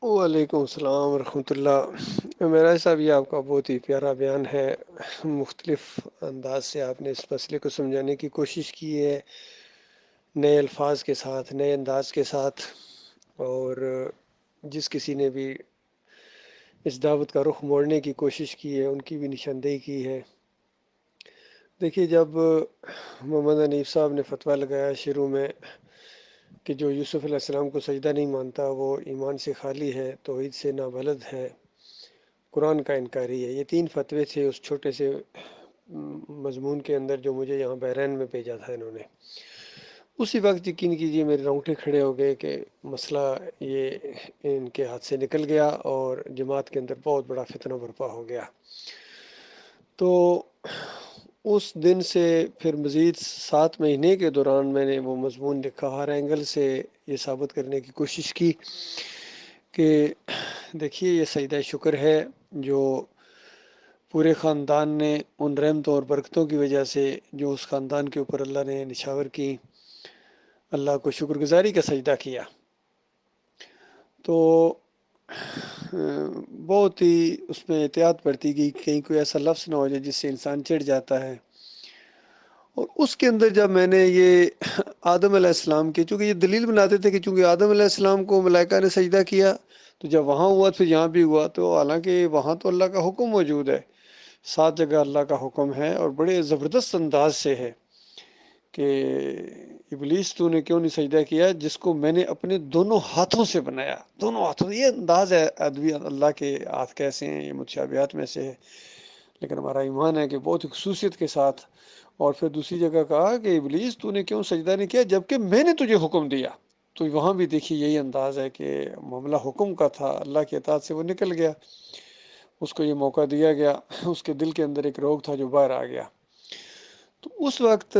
وعلیکم السلام ورحمۃ اللہ۔ میرا صاحب یہ آپ کا بہت ہی پیارا بیان ہے۔ مختلف انداز سے آپ نے اس مسئلے کو سمجھانے کی کوشش کی ہے، نئے الفاظ کے ساتھ، نئے انداز کے ساتھ، اور جس کسی نے بھی اس دعوت کا رخ موڑنے کی کوشش کی ہے ان کی بھی نشاندہی کی ہے۔ دیکھیے، جب محمد حنیف صاحب نے فتویٰ لگایا شروع میں کہ جو یوسف علیہ السلام کو سجدہ نہیں مانتا وہ ایمان سے خالی ہے، توحید سے نابلد ہے، قرآن کا انکاری ہے، یہ تین فتوے تھے اس چھوٹے سے مضمون کے اندر جو مجھے یہاں بحرین میں بھیجا تھا انہوں نے۔ اسی وقت یقین کیجیے میرے رونگٹے کھڑے ہو گئے کہ مسئلہ یہ ان کے ہاتھ سے نکل گیا اور جماعت کے اندر بہت بڑا فتنہ برپا ہو گیا۔ تو اس دن سے پھر مزید 7 مہینے کے دوران میں نے وہ مضمون لکھا، ہر اینگل سے یہ ثابت کرنے کی کوشش کی کہ دیکھیے یہ سجدہ شکر ہے جو پورے خاندان نے ان رحمتوں اور برکتوں کی وجہ سے جو اس خاندان کے اوپر اللہ نے نشاور کی، اللہ کو شکر گزاری کا سجدہ کیا، تو بہت ہی اس میں احتیاط برتی گئی، کہیں کوئی ایسا لفظ نہ ہو جائے جس سے انسان چڑھ جاتا ہے۔ اور اس کے اندر جب میں نے یہ آدم علیہ السلام کے، چونکہ یہ دلیل بناتے تھے کہ چونکہ آدم علیہ السلام کو ملائکہ نے سجدہ کیا تو جب وہاں ہوا تو یہاں بھی ہوا، تو حالانکہ وہاں تو اللہ کا حکم موجود ہے، 7 جگہ اللہ کا حکم ہے اور بڑے زبردست انداز سے ہے کہ ابلیس تو نے کیوں نہیں سجدہ کیا جس کو میں نے اپنے دونوں ہاتھوں سے بنایا، دونوں ہاتھوں سے۔ یہ انداز ہے ادبی، اللہ کے ہاتھ کیسے ہیں، یہ متشابہات میں سے ہے، لیکن ہمارا ایمان ہے کہ بہت ہی خصوصیت کے ساتھ۔ اور پھر دوسری جگہ کہا کہ ابلیس تو نے کیوں سجدہ نہیں کیا جبکہ میں نے تجھے حکم دیا، تو وہاں بھی دیکھیے یہی انداز ہے کہ معاملہ حکم کا تھا، اللہ کی اطاعت سے وہ نکل گیا، اس کو یہ موقع دیا گیا، اس کے دل کے اندر ایک روگ تھا جو باہر آ گیا۔ تو اس وقت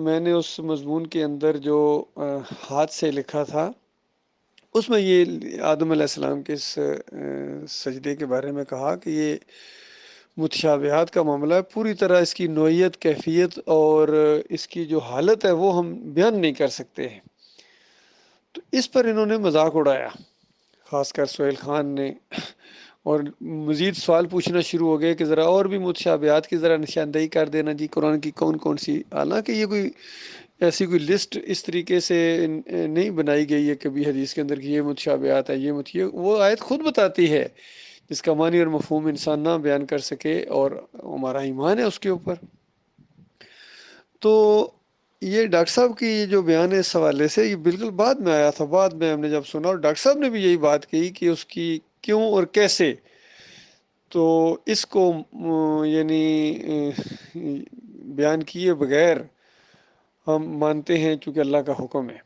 میں نے اس مضمون کے اندر جو ہاتھ سے لکھا تھا اس میں یہ آدم علیہ السلام کے اس سجدے کے بارے میں کہا کہ یہ متشابہات کا معاملہ ہے، پوری طرح اس کی نوعیت، کیفیت اور اس کی جو حالت ہے وہ ہم بیان نہیں کر سکتے ہیں۔ تو اس پر انہوں نے مذاق اڑایا، خاص کر سہیل خان نے، اور مزید سوال پوچھنا شروع ہو گئے کہ ذرا اور بھی متشابہات کی ذرا نشاندہی کر دینا جی، قرآن کی کون کون سی، حالانکہ یہ کوئی ایسی کوئی لسٹ اس طریقے سے نہیں بنائی گئی ہے کبھی حدیث کے اندر کہ یہ متشابہات ہے، یہ وہ آیت خود بتاتی ہے جس کا معنی اور مفہوم انسان نہ بیان کر سکے، اور ہمارا ایمان ہے اس کے اوپر۔ تو یہ ڈاکٹر صاحب کی جو بیان ہے اس حوالے سے یہ بالکل بعد میں آیا تھا، بعد میں ہم نے جب سنا، اور ڈاکٹر صاحب نے بھی یہی بات کہی کہ اس کی کیوں اور کیسے، تو اس کو یعنی بیان کیے بغیر ہم مانتے ہیں چونکہ اللہ کا حکم ہے،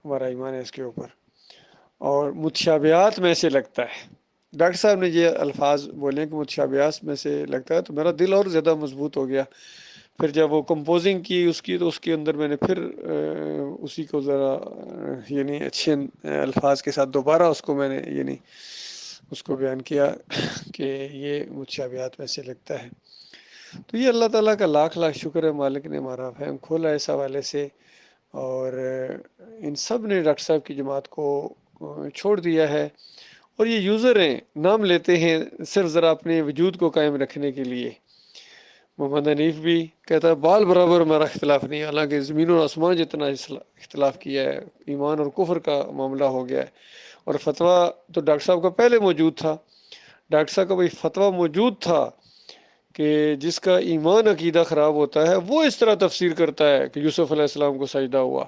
ہمارا ایمان ہے اس کے اوپر، اور متشابہات میں سے لگتا ہے۔ ڈاکٹر صاحب نے یہ الفاظ بولے کہ متشابہات میں سے لگتا ہے، تو میرا دل اور زیادہ مضبوط ہو گیا۔ پھر جب وہ کمپوزنگ کی اس کی تو اس کے اندر میں نے پھر اسی کو ذرا یعنی اچھے الفاظ کے ساتھ دوبارہ اس کو میں نے یعنی اس کو بیان کیا کہ یہ متشابہات میں سے لگتا ہے۔ تو یہ اللہ تعالیٰ کا لاکھ لاکھ شکر ہے، مالک نے ہمارا فہم کھولا اس حوالے سے، اور ان سب نے ڈاکٹر صاحب کی جماعت کو چھوڑ دیا ہے، اور یہ یوزر ہیں، نام لیتے ہیں صرف ذرا اپنے وجود کو قائم رکھنے کے لیے۔ محمد حنیف بھی کہتا ہے بال برابر ہمارا اختلاف نہیں، حالانکہ زمین و آسمان جتنا اختلاف کیا ہے، ایمان اور کفر کا معاملہ ہو گیا ہے، اور فتویٰ تو ڈاکٹر صاحب کا پہلے موجود تھا، ڈاکٹر صاحب کا بھائی فتویٰ موجود تھا کہ جس کا ایمان عقیدہ خراب ہوتا ہے وہ اس طرح تفسیر کرتا ہے کہ یوسف علیہ السلام کو سجدہ ہوا،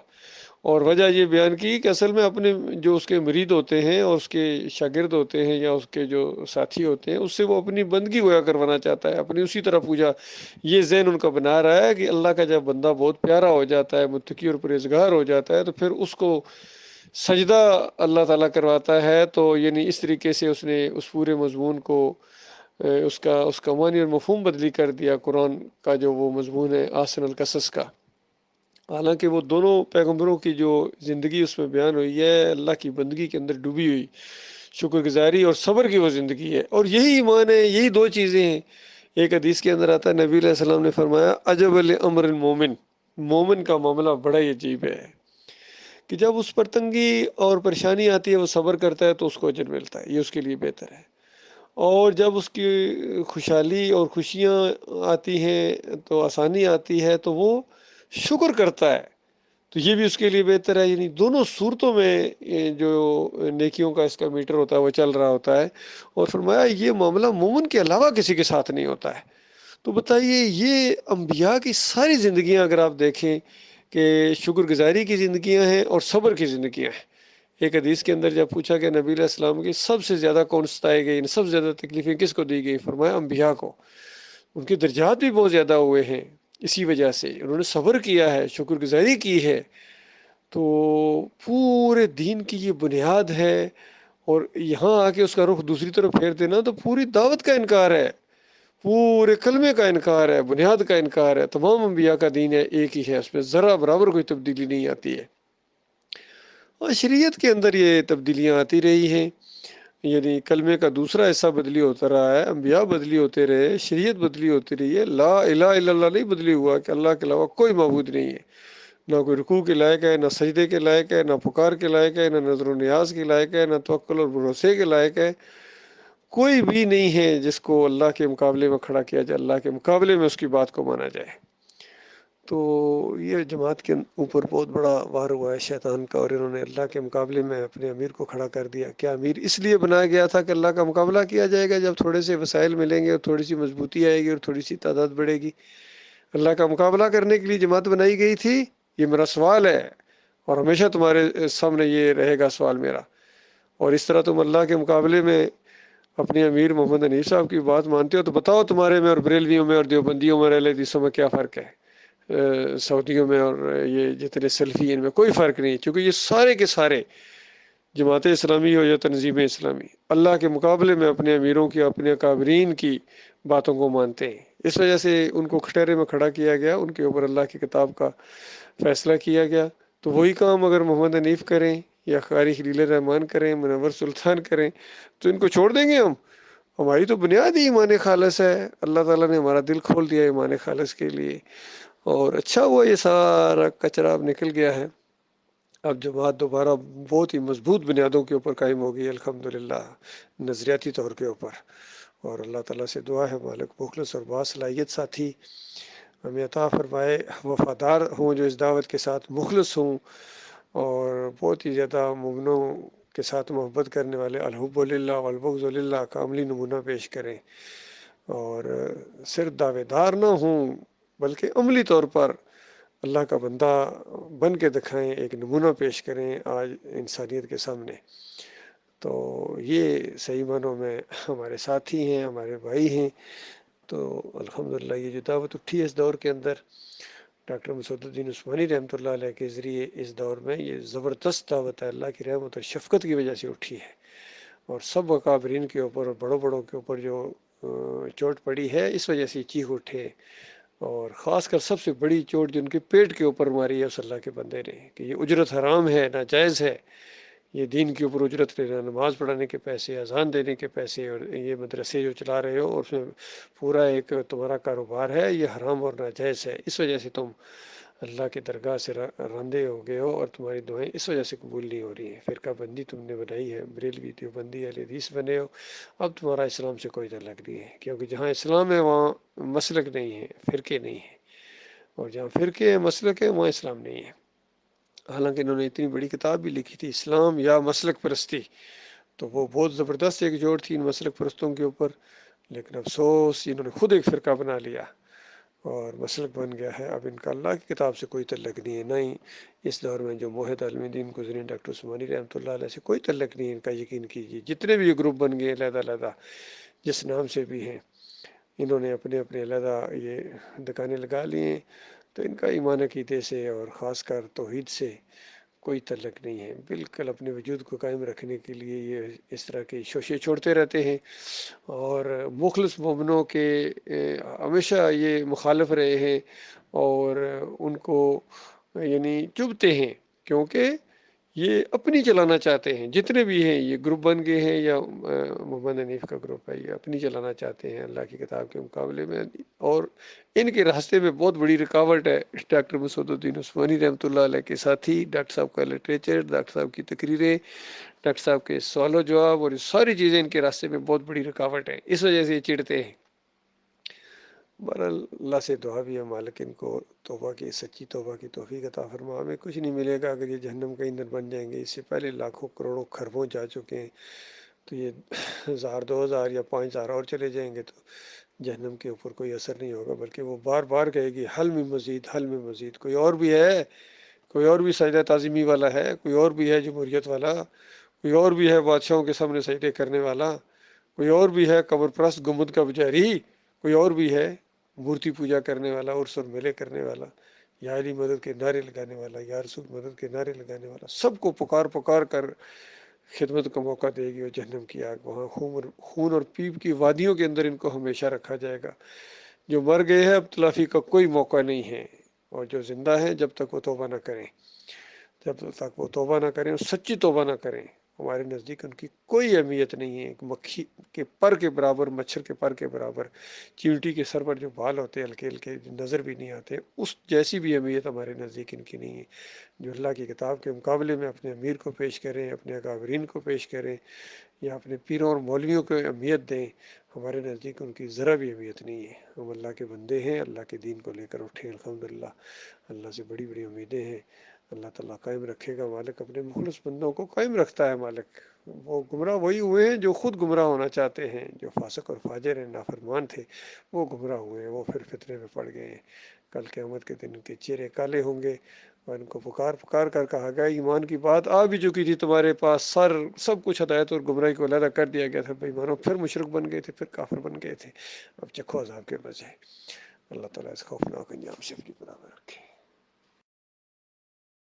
اور وجہ یہ بیان کی کہ اصل میں اپنے جو اس کے مرید ہوتے ہیں اور اس کے شاگرد ہوتے ہیں یا اس کے جو ساتھی ہوتے ہیں اس سے وہ اپنی بندگی گویا کروانا چاہتا ہے، اپنی اسی طرح پوجا، یہ ذہن ان کا بنا رہا ہے کہ اللہ کا جب بندہ بہت پیارا ہو جاتا ہے، متقی اور پرہیزگار ہو جاتا ہے، تو پھر اس کو سجدہ اللہ تعالیٰ کرواتا ہے، تو یعنی اس طریقے سے اس نے اس پورے مضمون کو اس کا معنی اور مفہوم بدلی کر دیا، قرآن کا جو وہ مضمون ہے احسن القصص کا۔ حالانکہ وہ دونوں پیغمبروں کی جو زندگی اس میں بیان ہوئی ہے اللہ کی بندگی کے اندر ڈوبی ہوئی، شکر گزاری اور صبر کی وہ زندگی ہے، اور یہی ایمان ہے، یہی دو چیزیں ہیں۔ ایک حدیث کے اندر آتا ہے نبی علیہ السلام نے فرمایا عجب لامر المومن، مومن کا معاملہ بڑا ہی عجیب ہے کہ جب اس پر تنگی اور پریشانی آتی ہے وہ صبر کرتا ہے تو اس کو اجر ملتا ہے، یہ اس کے لیے بہتر ہے۔ اور جب اس کی خوشحالی اور خوشیاں آتی ہیں تو آسانی آتی ہے تو وہ شکر کرتا ہے، تو یہ بھی اس کے لیے بہتر ہے۔ یعنی دونوں صورتوں میں جو نیکیوں کا اس کا میٹر ہوتا ہے وہ چل رہا ہوتا ہے۔ اور فرمایا یہ معاملہ مومن کے علاوہ کسی کے ساتھ نہیں ہوتا ہے۔ تو بتائیے یہ انبیاء کی ساری زندگیاں اگر آپ دیکھیں کہ شکر گزاری کی زندگیاں ہیں اور صبر کی زندگیاں ہیں۔ ایک حدیث کے اندر جب پوچھا کہ نبی علیہ السلام کی سب سے زیادہ کون ستائے گئے، سب سے زیادہ تکلیفیں کس کو دی گئی؟ فرمایا انبیاء کو۔ ان کے درجات بھی بہت زیادہ ہوئے ہیں، اسی وجہ سے انہوں نے صبر کیا ہے، شکر گزاری کی ہے۔ تو پورے دین کی یہ بنیاد ہے، اور یہاں آ کے اس کا رخ دوسری طرف پھیر دینا تو پوری دعوت کا انکار ہے، پورے کلمے کا انکار ہے، بنیاد کا انکار ہے۔ تمام انبیاء کا دین ہے، ایک ہی ہے، اس میں ذرا برابر کوئی تبدیلی نہیں آتی ہے۔ اور شریعت کے اندر یہ تبدیلیاں آتی رہی ہیں، یعنی کلمے کا دوسرا حصہ بدلی ہوتا رہا ہے، انبیاء بدلی ہوتے رہے، شریعت بدلی ہوتی رہی ہے۔ لا الہ الا اللہ نہیں بدلی ہوا کہ اللہ کے علاوہ کوئی معبود نہیں ہے، نہ کوئی رکوع کے لائق ہے، نہ سجدے کے لائق ہے، نہ پکار کے لائق ہے، نہ نظر و نیاز کے لائق ہے، نہ توکل اور بھروسے کے لائق ہے۔ کوئی بھی نہیں ہے جس کو اللہ کے مقابلے میں کھڑا کیا جائے، اللہ کے مقابلے میں اس کی بات کو مانا جائے۔ تو یہ جماعت کے اوپر بہت بڑا وار ہوا ہے شیطان کا، اور انہوں نے اللہ کے مقابلے میں اپنے امیر کو کھڑا کر دیا۔ کیا امیر اس لیے بنایا گیا تھا کہ اللہ کا مقابلہ کیا جائے گا؟ جب تھوڑے سے وسائل ملیں گے اور تھوڑی سی مضبوطی آئے گی اور تھوڑی سی تعداد بڑھے گی، اللہ کا مقابلہ کرنے کے لیے جماعت بنائی گئی تھی؟ یہ میرا سوال ہے، اور ہمیشہ تمہارے سامنے یہ رہے گا سوال میرا۔ اور اس طرح تم اللہ کے مقابلے میں اپنے امیر محمد حنیف صاحب کی بات مانتے ہو تو بتاؤ تمہارے میں اور بریلویوں میں اور دیوبندیوں میں اور اہل حدیثوں میں کیا فرق ہے؟ سعودیوں میں اور یہ جتنے سلفی ہیں ان میں کوئی فرق نہیں، چونکہ یہ سارے کے سارے جماعت اسلامی ہو یا تنظیم اسلامی اللہ کے مقابلے میں اپنے امیروں کی، اپنے اکابرین کی باتوں کو مانتے ہیں۔ اس وجہ سے ان کو کھٹیرے میں کھڑا کیا گیا، ان کے اوپر اللہ کی کتاب کا فیصلہ کیا گیا۔ تو وہی کام اگر محمد حنیف کریں یا قاری خلیل الرحمان کریں، منور سلطان کریں، تو ان کو چھوڑ دیں گے ہم؟ ہماری تو بنیاد ہی ایمان خالص ہے، اللہ تعالیٰ نے ہمارا دل کھول دیا ایمان خالص کے لیے، اور اچھا ہوا یہ سارا کچرا اب نکل گیا ہے۔ اب جماعت دوبارہ بہت ہی مضبوط بنیادوں کے اوپر قائم ہو گئی الحمدللہ، نظریاتی طور کے اوپر۔ اور اللہ تعالیٰ سے دعا ہے مالک مخلص اور باصلاحیت ساتھی ہمیں عطا فرمائے، وفادار ہوں جو اس دعوت کے ساتھ مخلص ہوں، اور بہت ہی زیادہ مومنوں کے ساتھ محبت کرنے والے، الحب للہ والبغض للہ کا عملی نمونہ پیش کریں، اور صرف دعوے دار نہ ہوں بلکہ عملی طور پر اللہ کا بندہ بن کے دکھائیں، ایک نمونہ پیش کریں آج انسانیت کے سامنے۔ تو یہ صحیح معنوں میں ہمارے ساتھی ہیں، ہمارے بھائی ہیں۔ تو الحمدللہ یہ جو دعوت اٹھی ہے اس دور کے اندر ڈاکٹر مسعود الدین عثمانی رحمۃ اللہ علیہ کے ذریعے، اس دور میں یہ زبردست دعوت ہے، اللہ کی رحمت اور شفقت کی وجہ سے اٹھی ہے، اور سب اکابرین کے اوپر اور بڑوں بڑوں کے اوپر جو چوٹ پڑی ہے اس وجہ سے چیخ اٹھے، اور خاص کر سب سے بڑی چوٹ جن کے پیٹ کے اوپر ماری ہے اس اللہ کے بندے نے، کہ یہ اجرت حرام ہے، ناجائز ہے، یہ دین کے اوپر اجرت لینا، نماز پڑھانے کے پیسے، اذان دینے کے پیسے، اور یہ مدرسے جو چلا رہے ہو اور اس میں پورا ایک تمہارا کاروبار ہے، یہ حرام اور ناجائز ہے، اس وجہ سے تم اللہ کی درگاہ سے راندے ہو گئے ہو، اور تمہاری دعائیں اس وجہ سے قبول نہیں ہو رہی ہیں، فرقہ بندی تم نے بنائی ہے، بریلوی دیوبندی اہل حدیث بنے ہو، اب تمہارا اسلام سے کوئی تعلق نہیں ہے، کیونکہ جہاں اسلام ہے وہاں مسلک نہیں ہے، فرقے نہیں ہیں، اور جہاں فرقے ہیں، مسلک ہے، وہاں اسلام نہیں ہے۔ حالانکہ انہوں نے اتنی بڑی کتاب بھی لکھی تھی، اسلام یا مسلک پرستی، تو وہ بہت زبردست ایک جوڑ تھی ان مسلک پرستوں کے اوپر، لیکن افسوس انہوں نے خود ایک فرقہ بنا لیا اور مسلک بن گیا ہے۔ اب ان کا اللہ کی کتاب سے کوئی تعلق نہیں ہے، نہ ہی اس دور میں جو موحد عالم دین گزرے ڈاکٹر عثمانی رحمۃ اللہ علیہ سے کوئی تعلق نہیں ہے ان کا، یقین کیجیے۔ جتنے بھی یہ گروپ بن گئے علیحدہ علیحدہ جس نام سے بھی ہیں، انہوں نے اپنے اپنے علیحدہ یہ دکانیں لگا لی ہیں، تو ان کا ایمان عقیدے سے اور خاص کر توحید سے کوئی تعلق نہیں ہے، بالکل اپنے وجود کو قائم رکھنے کے لیے یہ اس طرح کے شوشے چھوڑتے رہتے ہیں، اور مخلص مومنوں کے ہمیشہ یہ مخالف رہے ہیں، اور ان کو یعنی چبھتے ہیں، کیونکہ یہ اپنی چلانا چاہتے ہیں، جتنے بھی ہیں یہ گروپ بن گئے ہیں یا محمد حنیف کا گروپ ہے، یہ اپنی چلانا چاہتے ہیں اللہ کی کتاب کے مقابلے میں، اور ان کے راستے میں بہت بڑی رکاوٹ ہے ڈاکٹر مسعود الدین عثمانی رحمۃ اللہ علیہ کے ساتھی، ڈاکٹر صاحب کا لٹریچر، ڈاکٹر صاحب کی تقریریں، ڈاکٹر صاحب کے سوال و جواب، اور یہ ساری چیزیں ان کے راستے میں بہت بڑی رکاوٹ ہے، اس وجہ سے یہ چڑھتے ہیں۔ بہرحال اللہ سے دعا بھی ہے مالک ان کو توبہ کی، سچی توبہ کی توفیق عطا فرما۔ ہمیں کچھ نہیں ملے گا اگر یہ جہنم کا ایندھن بن جائیں گے، اس سے پہلے لاکھوں کروڑوں خربوں جا چکے ہیں، تو یہ 1000 2000 یا 5000 اور چلے جائیں گے تو جہنم کے اوپر کوئی اثر نہیں ہوگا، بلکہ وہ بار بار کہے گی حل میں مزید، حل میں مزید، کوئی اور بھی ہے، کوئی اور بھی سجدہ تعظیمی والا ہے، کوئی اور بھی ہے جمہوریت والا، کوئی اور بھی ہے بادشاہوں کے سامنے سجدے کرنے والا، کوئی اور بھی ہے قبر پرست گنبد کا پجاری، کوئی اور بھی ہے مورتی پوجا کرنے والا، عرس اور میلے کرنے والا، یا علی مدد کے نعرے لگانے والا، یا رسول مدد کے نعرے لگانے والا، سب کو پکار پکار کر خدمت کا موقع دے گی، اور جہنم کی آگ، وہاں خون اور پیپ کی وادیوں کے اندر ان کو ہمیشہ رکھا جائے گا۔ جو مر گئے ہیں اب تلافی کا کوئی موقع نہیں ہے، اور جو زندہ ہیں جب تک وہ توبہ نہ کریں، جب تک وہ توبہ نہ کریں اور سچی توبہ نہ کریں، ہمارے نزدیک ان کی کوئی اہمیت نہیں ہے، ایک مکھی کے پر کے برابر، مچھر کے پر کے برابر، چیونٹی کے سر پر جو بال ہوتے ہیں ہلکے ہلکے نظر بھی نہیں آتے، اس جیسی بھی اہمیت ہمارے نزدیک ان کی نہیں ہے۔ جو اللہ کی کتاب کے مقابلے میں اپنے امیر کو پیش کریں، اپنے اکابرین کو پیش کریں، یا اپنے پیروں اور مولویوں کو اہمیت دیں، ہمارے نزدیک ان کی ذرا بھی اہمیت نہیں ہے۔ ہم اللہ کے بندے ہیں، اللہ کے دین کو لے کر اٹھے الحمدللہ، اللہ سے بڑی بڑی امیدیں ہیں، اللہ تعالیٰ قائم رکھے گا، مالک اپنے مخلص بندوں کو قائم رکھتا ہے مالک۔ وہ گمراہ وہی ہوئے ہیں جو خود گمراہ ہونا چاہتے ہیں، جو فاسق اور فاجر ہیں، نافرمان تھے، وہ گمراہ ہوئے ہیں، وہ پھر فتنے میں پڑ گئے ہیں۔ کل قیامت کے دن ان کے چہرے کالے ہوں گے، اور ان کو پکار پکار کر کہا گیا ایمان کی بات آ بھی چکی تھی تمہارے پاس، سب کچھ ہدایت اور گمراہی کو علیحدہ کر دیا گیا تھا، بھائی مانو پھر مشرک بن گئے تھے، پھر کافر بن گئے تھے، اب چکھو عذاب کے مزے۔ اللہ تعالیٰ اس خوفناک انجام سے اپنی پناہ میں رکھے۔